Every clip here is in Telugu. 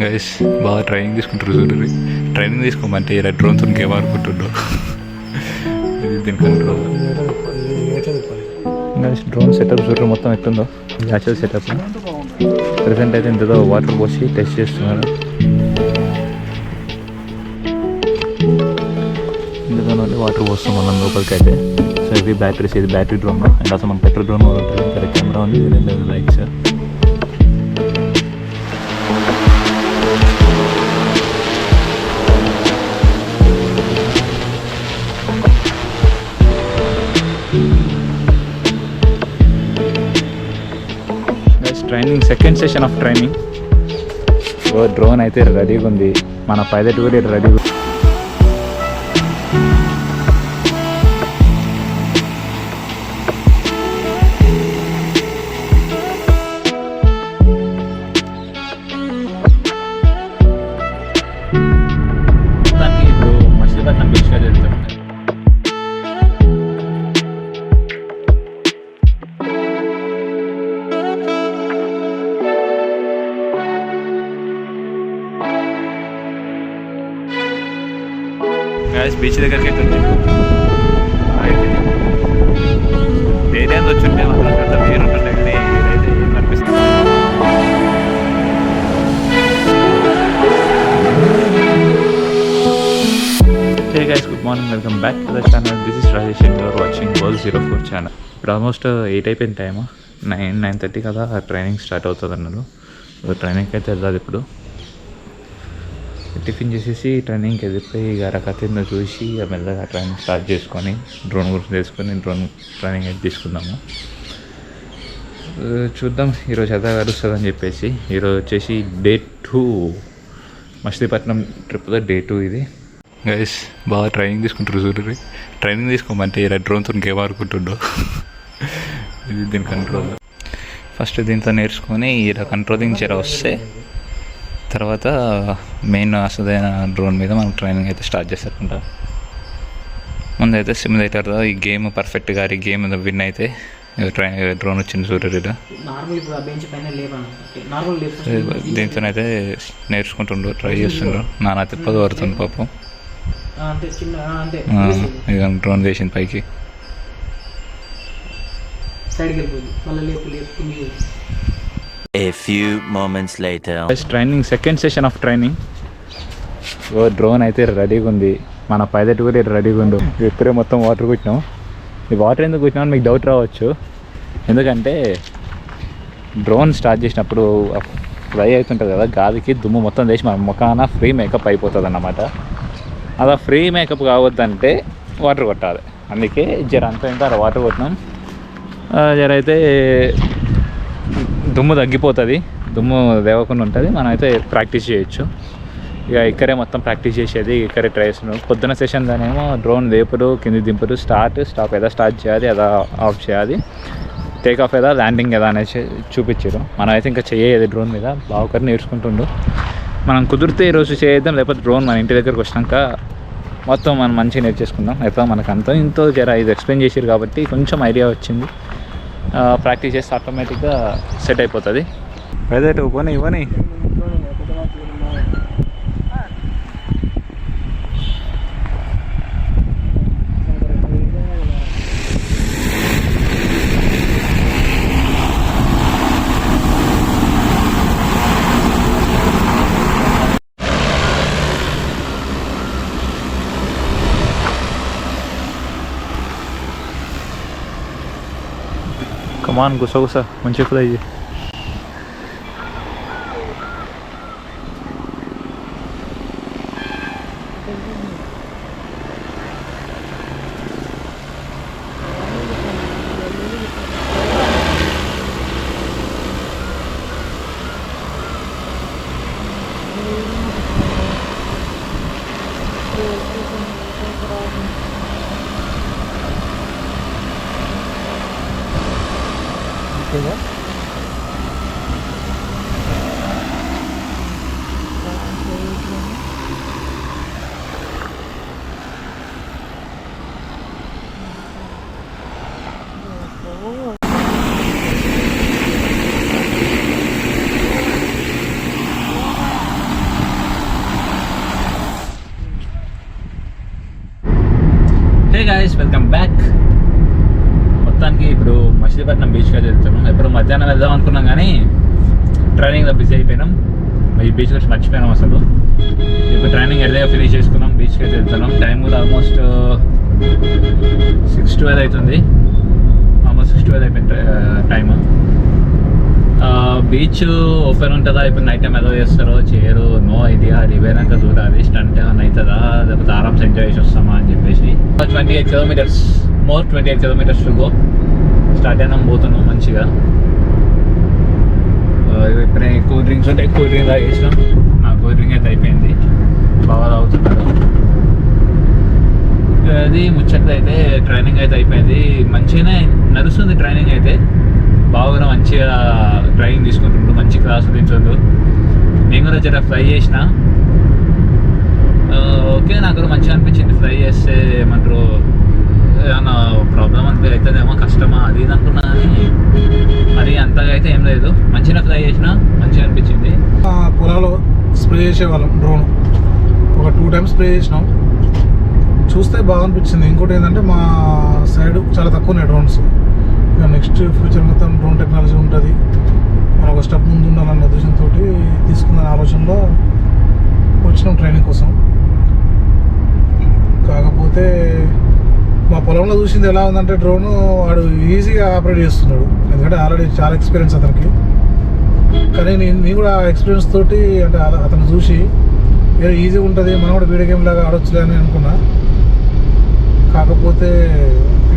గైస్ బాగా ట్రైనింగ్ తీసుకుంటారు చూడండి. ట్రైనింగ్ తీసుకోమంటే ఇలా డ్రోన్స్ ఇంకేం అనుకుంటుండ్రు. ఇది దీని కంట్రోల్. గైస్ డ్రోన్ సెటప్ చూడరు మొత్తం ఎట్టుందో. యాక్చువల్ సెటప్ ప్రెసెంట్ అయితే ఇంతదో వాటర్ పోసి టెస్ట్ చేస్తున్నారు. ఇందులో వాటర్ పోస్తాం మనం లోపలికి అయితే. సో ఇది బ్యాటరీస్, ఇది బ్యాటరీ డ్రోన్ అండ్ అసలు మన పెట్రోల్ డ్రోన్ కూడా ఉంటుంది. ఇక్కడ కెమెరా ఉంది, రెండు lights. Training second session of training. Drone అయితే రెడీగా ఉంది, మన పైలట్ కూడా రెడీగా. బీచ్ దగ్గరికి అయితే ఏరియా వచ్చుంటే మాత్రం వేరుంటుండే, కానీ ఇదైతే ఏం కనిపిస్తుంది. Hey guys, good morning, welcome back to the channel. This is Rajesh and you're watching World04 channel. ఇప్పుడు ఆల్మోస్ట్ 8 అయిపోయిన టైమ్, 9:30 కదా ట్రైనింగ్ స్టార్ట్ అవుతుంది అన్నారు. ట్రైనింగ్కి అయితే వెళ్ళాలి. ఇప్పుడు టిఫిన్ చేసేసి ట్రైనింగ్కి వెళ్ళిపోయి రకతిందో చూసి మెల్లగా ట్రైనింగ్ స్టార్ట్ చేసుకొని డ్రోన్ గురించి తెలుసుకొని డ్రోన్ ట్రైనింగ్ అయితే తీసుకుందాము. చూద్దాం ఈరోజు ఎలా గడుస్తుందని చెప్పేసి. ఈరోజు వచ్చేసి డే 2 మచిలీపట్నం ట్రిప్లో డే 2 ఇది. గైస్ బాగా ట్రైనింగ్ తీసుకుంటారు చూడండి. ట్రైనింగ్ తీసుకోమంటే ఇలా డ్రోన్తో ఇంకేం అనుకుంటుండో. ఇది దీని కంట్రోల్. ఫస్ట్ దీంతో నేర్చుకొని ఇలా కంట్రోలింగ్ జర వస్తే తర్వాత మెయిన్ అసలైన డ్రోన్ మీద మనం ట్రైనింగ్ అయితే స్టార్ట్ చేస్తారంట. ముందైతే సిమ్యులేటర్లో ఈ గేమ్ పర్ఫెక్ట్గా ఈ గేమ్ విన్ అయితే డ్రోన్ వచ్చింది చూడరు. దీంతోనైతే నేర్చుకుంటుండ్రు, ట్రై చేస్తుండ్రు. నానా తిప్పదు పడుతుంది పాపం. ఇక డ్రోన్ వేసింది పైకి. A few moments later. Training second session of training. Drone అయితే రెడీగా ఉంది, మన పైలట్ కూడా రెడీగా ఉండు. ఇప్పుడే మొత్తం వాటర్ కొట్టినాం. ఈ వాటర్ ఎందుకు కొట్టినామని మీకు డౌట్ రావచ్చు. ఎందుకంటే డ్రోన్ స్టార్ట్ చేసినప్పుడు ఫ్లై అవుతుంటుంది కదా, గాలికి దుమ్ము మొత్తం చేసి మన ముఖాన ఫ్రీ మేకప్ అయిపోతుంది అన్నమాట. అలా ఫ్రీ మేకప్ కావద్దంటే వాటర్ కొట్టాలి. అందుకే జర అంతా ఇంత వాటర్ కొట్టినాం. జర అయితే దుమ్ము తగ్గిపోతుంది, దుమ్ము లేవకుండా ఉంటుంది. మనం అయితే ప్రాక్టీస్ చేయొచ్చు. ఇక ఇక్కడే మొత్తం ప్రాక్టీస్ చేసేది, ఇక్కడే ట్రై చేస్తున్నాం. పొద్దున సెషన్ దానేమో డ్రోన్ లేపుడు, కింది దింపుడు, స్టాప్ ఎలా స్టార్ట్ చేయాలి, ఎలా ఆఫ్ చేయాలి, టేక్ ఆఫ్ ఎలా, ల్యాండింగ్ ఎలా అనేసి చూపించారు. మనం అయితే ఇంకా చేయలేదు డ్రోన్ మీద. బాగా నేర్చుకుంటుండు. మనం కుదిరితే ఈరోజు చేద్దాం, లేకపోతే డ్రోన్ మన ఇంటి దగ్గరకు వచ్చినాక మొత్తం మనం మంచిగా నేర్చేసుకుందాం. లేకపోతే మనకు ఇంతో జర ఇది ఎక్స్ప్లెయిన్ చేసారు కాబట్టి కొంచెం ఐడియా వచ్చింది. ప్రాక్టీస్ చేస్తే ఆటోమేటిక్గా సెట్ అయిపోతుంది. అయితే ఇవ్వని కమాన్ గుసగుస మంచిగా ఫ్లై చేయి. మధ్యాహ్నం వెళ్దాం అనుకున్నాం కానీ ట్రైనింగ్లో బిజీ అయిపోయినాం. ఈ బీచ్ గురించి మర్చిపోయినాం అసలు. ఇప్పుడు ట్రైనింగ్ ఎర్లీగా ఫినిష్ చేసుకున్నాం, బీచ్కి అయితే వెళ్తున్నాం. టైం కూడా ఆల్మోస్ట్ 6:12 అవుతుంది. ఆల్మోస్ట్ 6:12 అయిపోయింది టైమ్. బీచ్ ఓపెన్ ఉంటుందా ఇప్పుడు నైట్ టైం ఎలా చేస్తారో చేయరు, నో ఐడియా. అది పోయినాక చూడాలి స్టంట్ ఏమైనా అవుతుందా, లేకపోతే ఆరామ్స్ ఎంజాయ్ చేసి వస్తామా అని చెప్పేసి. 28 kilometers, more 28 kilometers to go. Start అయినాం, పోతున్నాం మంచిగా. ఇప్పుడే కూల్ డ్రింక్స్ ఉంటే కూల్ డ్రింక్ తాగేసినాం. నా కూల్ డ్రింక్ అయితే అయిపోయింది, బాగా తాగుతున్నాడు. అది ముచ్చట్లు అయితే ట్రైనింగ్ అయితే అయిపోయింది, మంచిగానే నడుస్తుంది ట్రైనింగ్ అయితే. బాగా మంచిగా ట్రైనింగ్ తీసుకుంటుండ్రు, మంచి క్లాస్ తింటుండ్రు. నేను కూడా జర ఫ్రై చేసిన, ఓకే నాకు కూడా మంచిగా అనిపించింది. ఫ్రై చేస్తే ఏమంటారు ఏమన్నా ప్రాబ్లం అంటే అవుతుందేమో, కష్టమా అది ఇది అనుకున్నా కానీ మరి అంతగా అయితే ఏం లేదు. మంచిగా ఫ్రై చేసిన, మంచిగా అనిపించింది. పొలాలు స్ప్రే చేసేవాళ్ళం డ్రోన్, ఒక 2 times స్ప్రే చేసినాం, చూస్తే బాగా అనిపించింది. ఇంకోటి ఏంటంటే మా సైడ్ చాలా తక్కువ ఉన్నాయి డ్రోన్స్. ఇక నెక్స్ట్ ఫ్యూచర్ మొత్తం డ్రోన్ టెక్నాలజీ ఉంటుంది, మనం ఒక స్టెప్ ముందు ఉండాలన్న ఉద్దేశంతో తీసుకున్న ఆలోచనలో వచ్చినాం ట్రైనింగ్ కోసం. కాకపోతే మా పొలంలో చూసింది ఎలా ఉందంటే డ్రోన్ వాడు ఈజీగా ఆపరేట్ చేస్తున్నాడు, ఎందుకంటే ఆల్రెడీ చాలా ఎక్స్పీరియన్స్ అతనికి. కానీ నేను కూడా ఆ ఎక్స్పీరియన్స్ తోటి అంటే అతను చూసి ఏదో ఈజీగా ఉంటుంది, మనం కూడా వీడియో గేమ్ లాగా ఆడొచ్చులే అని అనుకున్నా. కాకపోతే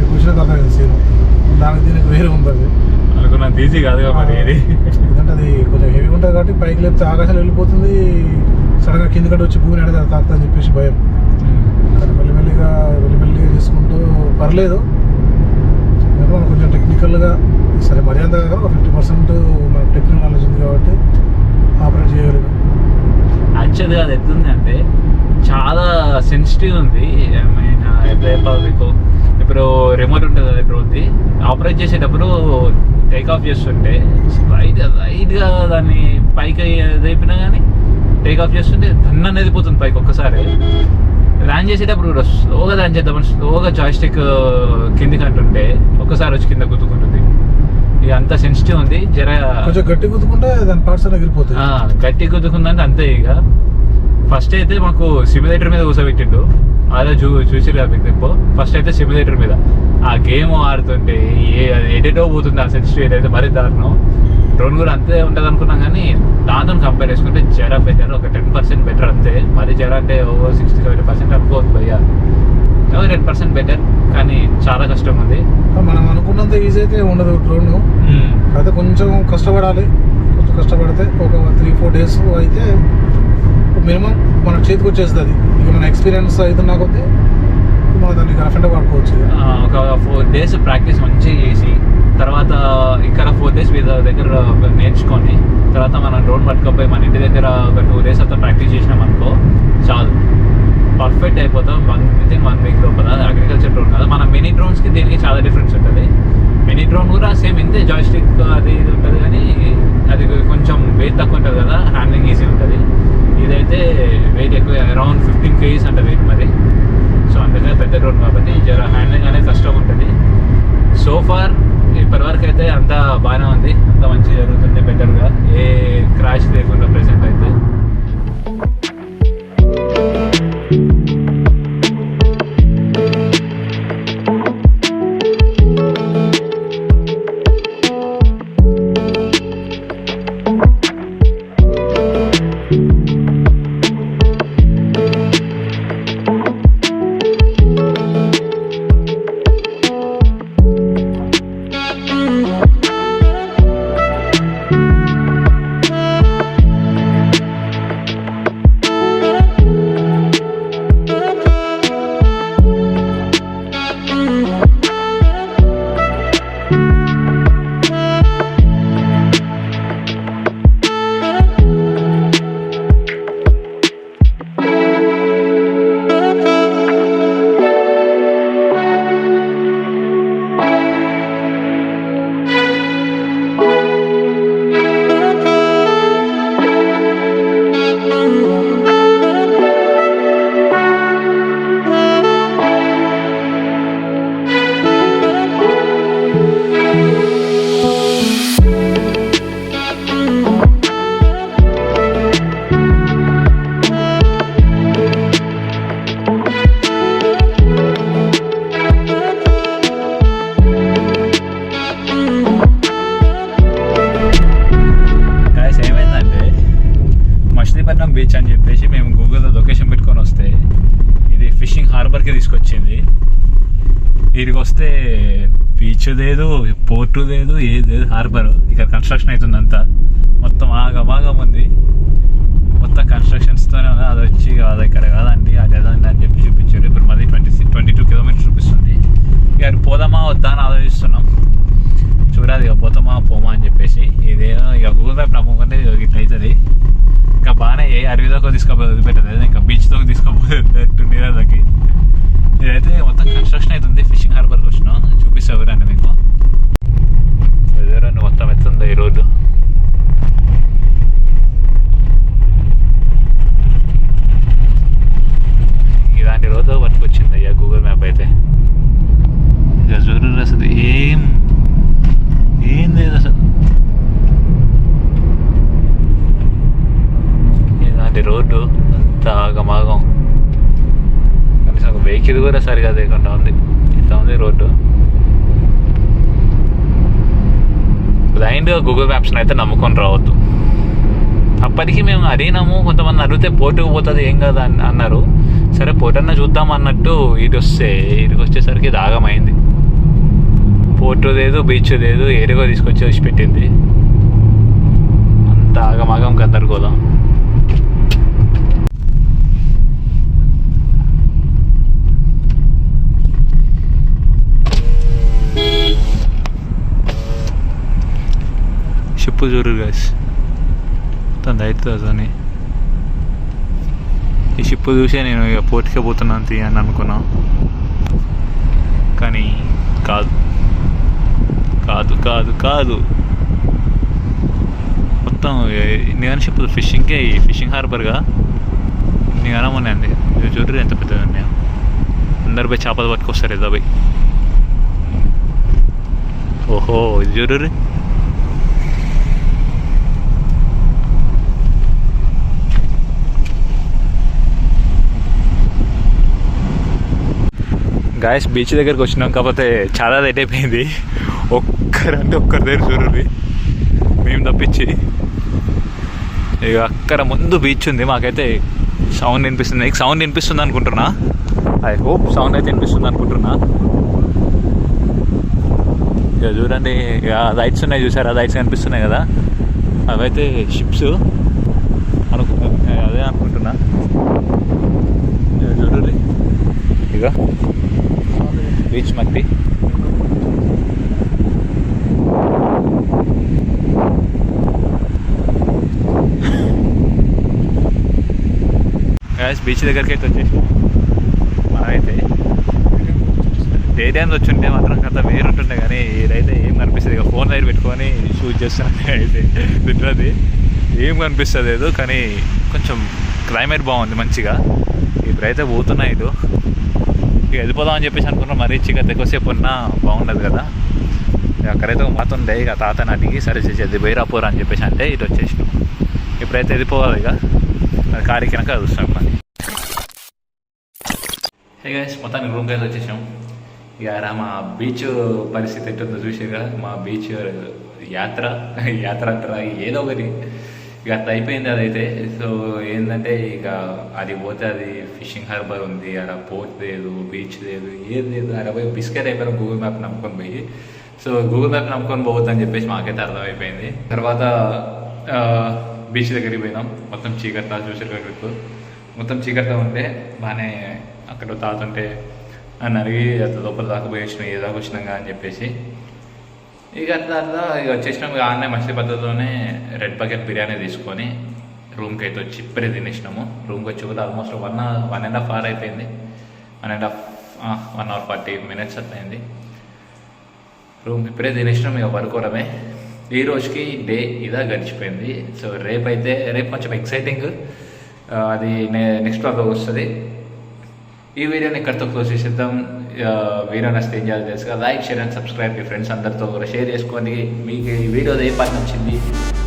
కూర్చున్న అర్థమైంది సీన్, దానికి దీనికి వేరే ఉంటుంది అనుకున్నంత ఈజీ కాదు మరి. ఎందుకంటే అది కొంచెం హెవీ ఉంటుంది కాబట్టి పైకి లేపితే ఆకాశాలు వెళ్ళిపోతుంది, సడన్గా కింది కట్టి వచ్చి భూమిని అడిగితే తాకుతుందని చెప్పేసి భయం. మెల్లిమెల్లిగా చేసుకుంటూ పర్లేదు. మనం కొంచెం టెక్నికల్గా సరే మరీ అంత కాదు, ఒక 50% మనకు టెక్నికల్ నాలెడ్జ్ ఉంది కాబట్టి ఆపరేట్ చేయగలిగాం. యాక్చువల్గా అది ఎట్లుంది అంటే చాలా సెన్సిటివ్ ఉంది. మీకు ఇప్పుడు రిమోట్ ఉంటుంది కదా డ్రోన్ది, ఆపరేట్ చేసేటప్పుడు టేక్ ఆఫ్ చేస్తుంటే రైట్గా దాన్ని పైకి అయిపోయినా కానీ టేక్ ఆఫ్ చేస్తుంటే దన్న అనేది పోతుంది పైకి. ఒక్కసారి ల్యాండ్ చేసేటప్పుడు కూడా స్లోగా ల్యాండ్ చేద్దామని స్లోగా జాయిస్టిక్ కిందికి అంటుంటే ఒక్కసారి వచ్చి కింద గుద్దుకుంటుంది. ఇక అంత సెన్సిటివ్ ఉంది. జర కొంచెం గట్టి గుద్దుకుంటే దాని పార్ట్స్ అన్నీ ఎగిరిపోతాయి. గట్టి గుద్దుకుందంటే అంతే. ఇక ఫస్ట్ అయితే మాకు సిమ్యులేటర్ మీద కూర్చోబెట్టిండు, అదే చూసి మీకు ఫస్ట్ అయితే సిమ్యులేటర్ మీద ఆ గేమ్ ఆడుతుంటే ఎడిటో పోతుంది. ఆ సెన్సిటివ్ ఏదైతే మరీ దారుణం. డ్రోన్ కూడా అంతే ఉంటుంది అనుకున్నాం కానీ దాంతో కంపేర్ చేసుకుంటే జరా బెటర్, ఒక 10% బెటర్ అంతే. మరి జరా అంటే 60-70% అనుకోవద్దు భయ్యా, 10% బెటర్. కానీ చాలా కష్టం ఉంది, మనం అనుకున్నంత ఈజీ అయితే ఉండదు డ్రోన్. అయితే కొంచెం కష్టపడాలి, కొంచెం కష్టపడితే ఒక 3-4 days అయితే మినిమం మన చేతికి వచ్చేస్తుంది. ఇక మన ఎక్స్పీరియన్స్ అవుతున్నా కొద్దీ మనం దాన్ని రఫెండ్గా వాడుకోవచ్చు. ఒక 4 days ప్రాక్టీస్ మంచిగా చేసి తర్వాత ఇక్కడ 4 days దగ్గర నేర్చుకొని తర్వాత మనం డ్రోన్ పట్టుకపోయి మన ఇంటి దగ్గర ఒక 2 days అంతా ప్రాక్టీస్ చేసినాం అనుకో చాలు, పర్ఫెక్ట్ అయిపోతాం. వితిన్ 1 week లోపల. అగ్రికల్చర్ డ్రోన్ కదా, మన మినీ డ్రోన్స్కి దీనికి చాలా డిఫరెన్స్ ఉంటుంది. మినీ డ్రోన్ కూడా సేమ్ ఇంతే, జాయిస్టిక్ అది ఇది ఉంటుంది కానీ అది కొంచెం వెయిట్ తక్కువ ఉంటుంది కదా, హ్యాండ్లింగ్ ఈజీ ఉంటుంది. ఇదైతే వెయిట్ ఎక్కువ, అరౌండ్ 15 kgs అంటే వెయిట్ మరి. సో అందుకనే పెద్ద డ్రోన్ కాబట్టి జర హ్యాండ్లింగ్ అనేది కష్టం ఉంటుంది. సో ఫార్ ఇప్పటివరకు అయితే అంతా బాగానే ఉంది, అంతా మంచిగా జరుగుతుంది బెటర్గా, ఏ క్రాష్ లేకుండా ప్రెసెంట్ అయితే. బీచ్ అని చెప్పేసి మేము గూగుల్లో లొకేషన్ పెట్టుకొని వస్తే ఇది ఫిషింగ్ హార్బర్కి తీసుకొచ్చింది. వీరికి వస్తే బీచ్ లేదు, పోర్టు లేదు, ఏది లేదు, హార్బర్. ఇక్కడ కన్స్ట్రక్షన్ అవుతుంది అంతా, మొత్తం ఆగమాగం ఉంది, మొత్తం కన్స్ట్రక్షన్స్తోనే ఉంది. అది వచ్చి అది ఇక్కడ కాదండి, అది ఏదండి అని చెప్పి చూపించారు. ఇప్పుడు మళ్ళీ 22 కిలోమీటర్స్ చూపిస్తుంది. ఇక పోదామా వద్దా అని ఆలోచిస్తున్నాం. చూడాలి ఇక పోతామా పోమా అని చెప్పేసి. ఇదేమో ఇక గూగుల్ మ్యాప్ నమ్ముకుంటే ఇట్లా అవుతుంది. ఇంకా బాగానే అరవిదాకా తీసుకోపోతే వదిలిపెట్టలేదు, ఇంకా బీచ్తో తీసుకోపోతుంది నీళ్ళకి. ఇదైతే మొత్తం కన్స్ట్రక్షన్ అవుతుంది. ఫిషింగ్ హార్బర్కి వచ్చినాం, చూపిస్తే ఎవరండి మీకు. ఎదురండి మొత్తం ఎత్తుంది ఈ రోడ్డు. ఇలాంటి రోజు పట్టుకొచ్చింది అయ్యా గూగుల్ మ్యాప్ అయితే. ఇక చూడండి అసలు ఏం లేదు అసలు. ఇలాంటి రోడ్డు అంతా ఆగమాగం, కనీసం ఒక వెహికల్ కూడా సరిగా లేకుండా ఉంది. ఇంత ఉంది రోడ్డు. బ్లైండ్గా గూగుల్ మ్యాప్స్ని అయితే నమ్ముకొని రావద్దు. అప్పటికి మేము అడిగినాము, కొంతమంది అడిగితే పోటుకు పోతుంది ఏం కదా అన్నారు. సరే పోటన్నా చూద్దాం అన్నట్టు ఇటుకి వచ్చేసరికి ఇది ఆగమైంది. పోర్టు లేదు, బీచ్ లేదు, ఏరియాగా తీసుకొచ్చి వచ్చి పెట్టింది. అంత ఆగమాగం గందరగోళం. షిప్ చూడు గైస్, మొత్తం అవుతుంది. ఈ షిప్ చూసే నేను ఇక పోర్టుకే పోతున్నాను తీయని అనుకున్నా, కానీ కాదు కాదు కాదు కాదు మొత్తం ఇండియన్ షిప్ ఫిషింగ్కే, ఫిషింగ్ హార్బర్గా ఇన్ని కాలం ఉన్నాయండి. ఇది చూడరు ఎంత పెద్దగా ఉన్నాయో. అందరు పోయి చేపలు పట్టుకొస్తారు ఏదో పోయి. ఓహో ఇది చూడరు. గాయస్ బీచ్ దగ్గరికి వచ్చినాం, కాకపోతే చాలా లేట్ అయిపోయింది. ఒక్కరు దగ్గర చూడండి, మేము తప్పించి. ఇక అక్కడ ముందు బీచ్ ఉంది. మాకైతే సౌండ్ వినిపిస్తుంది. నీకు సౌండ్ వినిపిస్తుంది అనుకుంటున్నా. ఐ హోప్ సౌండ్ అయితే వినిపిస్తుంది అనుకుంటున్నా. ఇక చూడండి, ఇక లైట్స్ ఉన్నాయి చూసారా, లైట్స్ కనిపిస్తున్నాయి కదా, అవైతే షిప్స్ అదే అనుకుంటున్నా. ఇక చూడండి, ఇక బీచ్ మట్టి. బీచ్ దగ్గరికి అయితే వచ్చేసి మనమైతే డే టైమ్స్ వచ్చి ఉంటే మాత్రం కథ వేరుంటుండే, కానీ ఇదైతే ఏం కనిపిస్తుంది. ఇక ఫోన్ లైట్ పెట్టుకొని షూట్ చేస్తాను అయితే తింటుంది, ఏం కనిపిస్తుంది లేదు. కానీ కొంచెం క్లైమేట్ బాగుంది మంచిగా. ఇప్పుడైతే పోతున్నాయి ఇటు. ఇక వెళ్ళిపోదామని చెప్పేసి అనుకున్నాం. మరీ చికెన్ ఎక్కువసేపు ఉన్నా బాగుండదు కదా. అక్కడైతే ఒక మాత ఉండే, ఇక తాతని అడిగి సరే చేసేది బైరాపోరా అని చెప్పేసి అంటే ఇటు వచ్చేసినాం. ఇప్పుడైతే వెళ్ళిపోవాలి, ఇక కారికినాక చూస్తాం పని. హే గైస్, మొత్తానికి రూమ్కి అయితే వచ్చేసాం. ఇక మా బీచ్ పరిస్థితి ఎట్టుందో చూసేగా, మా బీచ్ యాత్ర అంటారా ఏదో ఒకటి ఇక అట్లా అయిపోయింది అదైతే. సో ఏంటంటే ఇక అది పోతే అది ఫిషింగ్ హార్బర్ ఉంది, అక్కడ పోర్ట్ లేదు, బీచ్ లేదు, ఏది లేదు. అక్కడ పోయి బిస్కెట్ అయిపోయినా గూగుల్ మ్యాప్ నమ్ముకొని పోయి. సో గూగుల్ మ్యాప్ నమ్ముకొని పోవద్దని చెప్పేసి మాకైతే అర్థమైపోయింది. తర్వాత బీచ్ దగ్గరికి పోయినాం. మొత్తం చీకట్లా చూసారు ట్రిప్, మొత్తం చీకట్లా ఉంటే బాగానే. అక్కడ తాత ఉంటే అని అడిగి అట్లా లోపల దాకా పోయి వచ్చినాం, ఏ దాకా వచ్చినాగా అని చెప్పేసి. ఇక అట్లా ఇక వచ్చేసినాం. ఇక ఆన్లైన్ మంచి పద్ధతిలోనే రెడ్ బకెట్ బిర్యానీ తీసుకొని రూమ్కి అయితే వచ్చి ఇప్పుడే తినేసినాము. రూమ్కి వచ్చి కూడా ఆల్మోస్ట్ 1.5 hour అయిపోయింది. 1 hour 40 minutes అట్లా అయింది. రూమ్ ఇప్పుడే తినేసినాం, ఇక పడుకోవడమే. ఈ రోజుకి డే ఇదా గడిచిపోయింది. సో రేపు కొంచెం ఎక్సైటింగ్, అది నెక్స్ట్ వ్లాగ్లో వస్తుంది. ఈ వీడియోని ఇక్కడితో క్లోజ్ చేసేద్దాం. వీడియో నచ్చితే ఏం చేయాలి తెలుసుగా, like, share and subscribe. Me friends అందరితో కూడా షేర్ చేసుకోండి. మీకు ఈ వీడియోలో ఏ పని నచ్చింది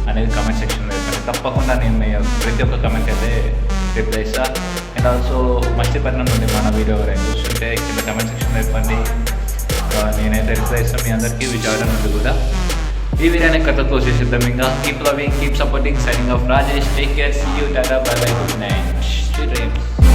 అనేది కమెంట్ సెక్షన్లో చెప్పండి. తప్పకుండా నేను ప్రతి ఒక్క కమెంట్ అయితే రిప్లై ఇస్తాను. అండ్ ఆల్సో మంచి పని నుండి మన వీడియో ఎవరైనా చూస్తుంటే కింద కమెంట్ సెక్షన్లో చెప్పండి, నేనైతే రిప్లై ఇస్తాను మీ అందరికీ. విజయవాడ నుండి కూడా ఈ వీడియోని కథ క్లోజ్ చేసేద్దాం ఇంకా. Keep loving, keep supporting. Signing off Rajesh. Take care, see you, tata, bye bye, good night, sweet dreams.